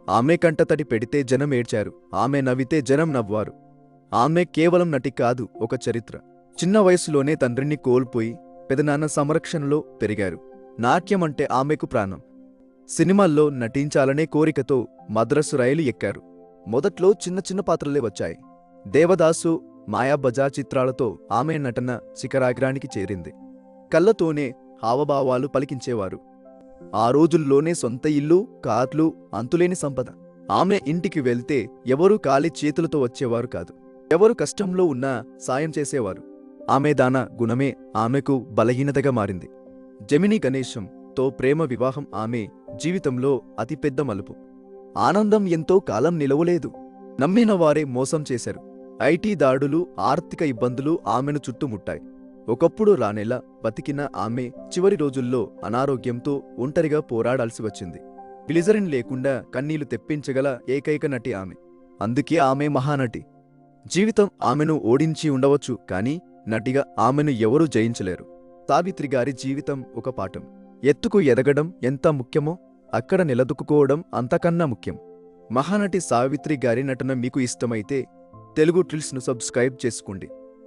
ఆమె కంటతడి పెడితే జనం ఏడ్చారు, ఆమె నవ్వితే జనం నవ్వారు. ఆమె కేవలం నటి కాదు, ఒక చరిత్ర. చిన్న వయసులోనే తండ్రిని కోల్పోయి పెదనాన్న సంరక్షణలో పెరిగారు. నాట్యమంటే ఆమెకు ప్రాణం. సినిమాల్లో నటించాలనే కోరికతో మద్రాసు రైలు ఎక్కారు. మొదట్లో చిన్న చిన్న పాత్రలే వచ్చాయి. దేవదాసు, మాయాబజార్ చిత్రాలతో ఆమె నటన శిఖరాగ్రానికి చేరింది. కళ్ళతోనే హావభావాలు పలికించేవారు. ఆ రోజుల్లోనే సొంత ఇల్లు, కార్లు, అంతులేని సంపద. ఆమె ఇంటికి వెళ్తే ఎవరూ ఖాళీ చేతులతో వచ్చేవారు కాదు. ఎవరు కష్టంలో ఉన్నా సాయం చేసేవారు. ఆమె దాన గుణమే ఆమెకు బలహీనతగా మారింది. జెమిని గణేశంతో ప్రేమ వివాహం ఆమె జీవితంలో అతిపెద్ద మలుపు. ఆనందం ఎంతో కాలం నిలవలేదు. నమ్మిన వారే మోసం చేశారు. ఐటీ దాడులు, ఆర్థిక ఇబ్బందులు ఆమెను చుట్టుముట్టాయి. ఒకప్పుడు రానేలా బతికిన ఆమె చివరి రోజుల్లో అనారోగ్యంతో ఒంటరిగా పోరాడాల్సి వచ్చింది. గ్లిజరిన్ లేకుండా కన్నీళ్లు తెప్పించగల ఏకైక నటి ఆమె. అందుకే ఆమె మహానటి. జీవితం ఆమెను ఓడించి ఉండవచ్చు, కానీ నటిగా ఆమెను ఎవరూ జయించలేరు. సావిత్రి గారి జీవితం ఒక పాఠం. ఎత్తుకు ఎదగడం ఎంత ముఖ్యమో అక్కడ నిలదొక్కుకోవడం అంతకన్నా ముఖ్యం. మహానటి సావిత్రి గారి నటన మీకు ఇష్టమైతే తెలుగు ట్రిల్స్ను సబ్స్క్రైబ్ చేసుకోండి.